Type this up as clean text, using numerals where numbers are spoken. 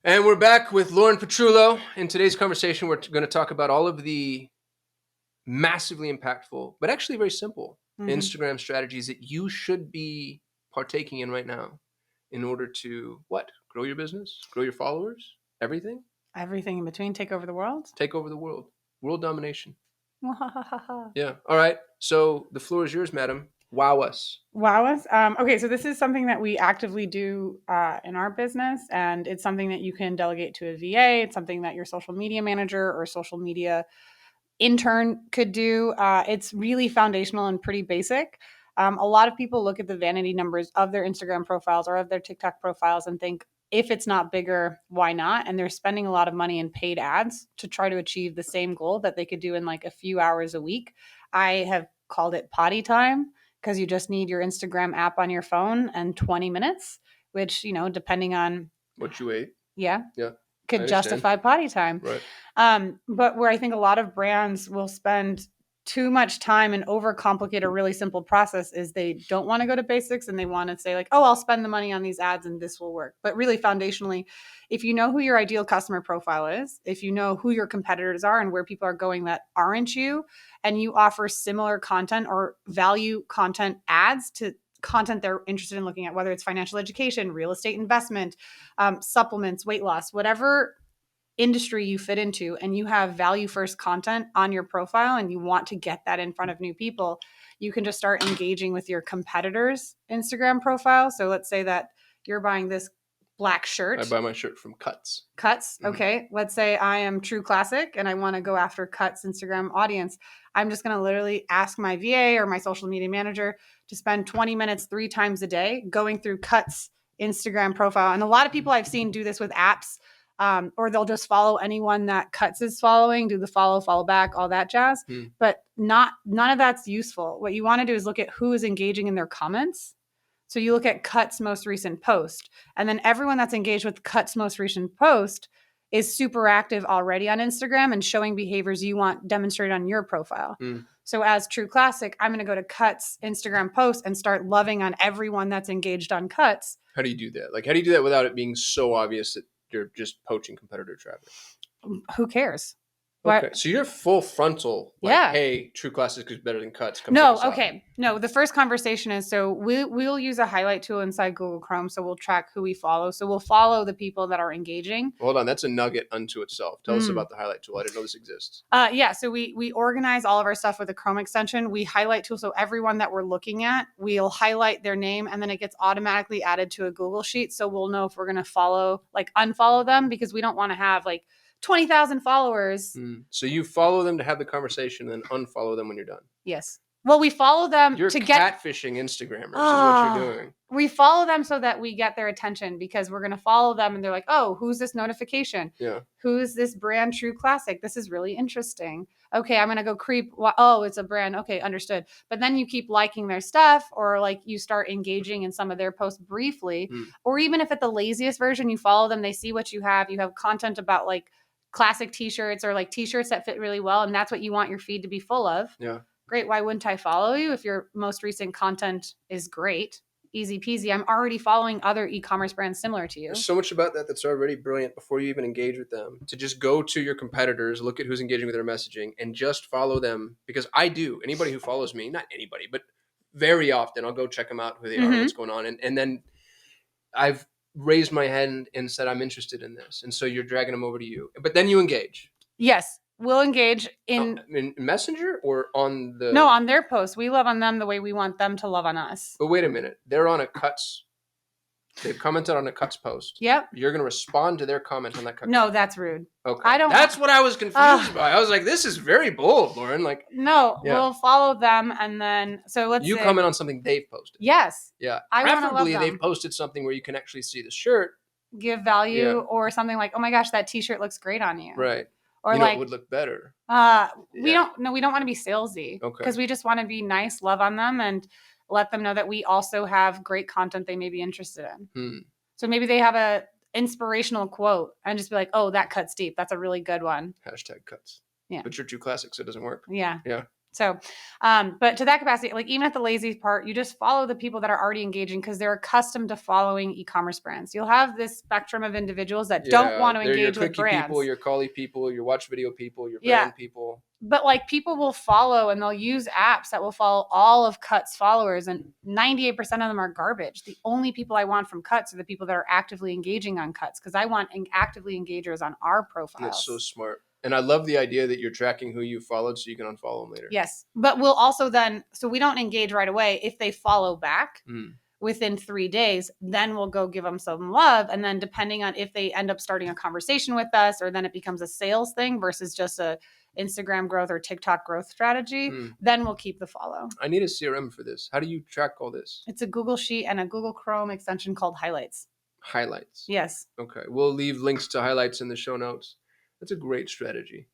And we're back with Lauren Petrullo. In today's conversation, we're going to talk about all of the massively impactful, but actually very simple Instagram strategies that you should be partaking in right now in order to what? Grow your business, grow your followers, everything? Everything in between. Take over the world. Take over the world. World domination. Wow Yeah. All right. So the floor is yours, madam. Wow us. us. Okay, so this is something that we actively do in our business, and it's something that you can delegate to a VA. It's something that your social media manager or social media intern could do. It's really foundational and pretty basic. A lot of people look at the vanity numbers of their Instagram profiles or of their TikTok profiles and think, if it's not bigger, why not? And they're spending a lot of money in paid ads to try to achieve the same goal that they could do in like a few hours a week. I have called it potty time because you just need your Instagram app on your phone and 20 minutes, which, depending on what you ate. Yeah. Yeah. Could justify potty time. Right. But where I think a lot of brands will spend too much time and overcomplicate a really simple process is they don't want to go to basics and they want to say like, oh, I'll spend the money on these ads and this will work. But really foundationally, if you know who your ideal customer profile is, if you know who your competitors are and where people are going that aren't you, and you offer similar content or value content ads to content they're interested in looking at, whether it's financial education, real estate investment, supplements, weight loss, whatever industry you fit into, and you have value first content on your profile and you want to get that in front of new people, you can just start engaging with your competitors' Instagram profile. So let's say that you're buying this black shirt. I buy my shirt from Cuts. Cuts. Okay. Let's say I am True Classic and I want to go after Cuts Instagram audience. I'm just going to literally ask my VA or my social media manager to spend 20 minutes 3 times a day going through Cuts Instagram profile. And a lot of people I've seen do this with apps, or they'll just follow anyone that Cuts is following, do the follow back, all that jazz. But none of that's useful. What you want to do is look at who is engaging in their comments. So you look at Cut's most recent post, and then everyone that's engaged with Cut's most recent post is super active already on Instagram and showing behaviors you want demonstrated on your profile. So as True Classic, I'm going to go to Cut's Instagram post and start loving on everyone that's engaged on Cut's. How do you do that? Like, how do you do that without it being so obvious that you're just poaching competitor traffic? Who cares? Okay, so you're full frontal. Like, hey, True Classic is better than Cuts. No, okay. No, the first conversation is, so we'll use a highlight tool inside Google Chrome. So we'll track who we follow. So we'll follow the people that are engaging. Hold on. That's a nugget unto itself. Tell us about the highlight tool. I didn't know this exists. Yeah. So we organize all of our stuff with a Chrome extension. We highlight tool. So everyone that we're looking at, we'll highlight their name and then it gets automatically added to a Google Sheet. So we'll know if we're going to unfollow them, because we don't want to have like 20,000 followers. So you follow them to have the conversation and then unfollow them when you're done. Yes. Well, we follow them to get catfishing Instagrammers is what you're doing. We follow them so that we get their attention, because we're going to follow them and they're like, oh, who's this notification? Yeah. Who's this brand True Classic? This is really interesting. Okay, I'm going to go creep. Oh, it's a brand. Okay, understood. But then you keep liking their stuff, or like you start engaging in some of their posts briefly, or even if at the laziest version, you follow them, they see what you have content about like classic t-shirts or like t-shirts that fit really well, and that's what you want your feed to be full of. Yeah. Great. Why wouldn't I follow you if your most recent content is great? Easy peasy. I'm already following other e-commerce brands similar to you. There's so much about that that's already brilliant before you even engage with them. To just go to your competitors, look at who's engaging with their messaging, and just follow them. Because I do. Anybody who follows me, not anybody, but very often, I'll go check them out, who they are, what's going on. And then I've raised my hand and said, I'm interested in this. And so you're dragging them over to you. But then you engage. Yes. We'll engage in Messenger or on the... No, on their posts. We love on them the way we want them to love on us. But wait a minute. They're on a Cuts. They've commented on a Cuts post. Yep. You're going to respond to their comment on that Cuts. No, that's rude. Okay. That's what I was confused by. I was like, this is very bold, Lauren. Like, no, we'll follow them, and then let's you comment on something they've posted. Yes. Yeah. Preferably they've posted something where you can actually see the shirt. Give value, or something like, oh my gosh, that t-shirt looks great on you. Right. Or it would look better. We don't want to be salesy. Okay. Because we just want to be nice, love on them, and let them know that we also have great content they may be interested in. So maybe they have a inspirational quote and just be like, oh, that cuts deep. That's a really good one. #cuts. Yeah. But you're Too Classic, so it doesn't work. Yeah. Yeah. So, but to that capacity, like even at the lazy part, you just follow the people that are already engaging because they're accustomed to following e-commerce brands. You'll have this spectrum of individuals that don't Yeah, want to they're your engage with cookie people, brands. your collie people, your watch video people, your Yeah. brand people. But like people will follow and they'll use apps that will follow all of Cut's followers, and 98% of them are garbage. The only people I want from Cuts are the people that are actively engaging on Cuts because I want actively engagers on our That's so profiles. smart. And I love the idea that you're tracking who you followed so you can unfollow them later. Yes. But we'll also then, so we don't engage right away. If they follow back Mm. within 3 days, then we'll go give them some love. And then depending on if they end up starting a conversation with us, or then it becomes a sales thing versus just a Instagram growth or TikTok growth strategy, then we'll keep the follow. I need a CRM for this. How do you track all this? It's a Google Sheet and a Google Chrome extension called Highlights. Highlights. Yes. Okay. We'll leave links to highlights in the show notes. That's a great strategy.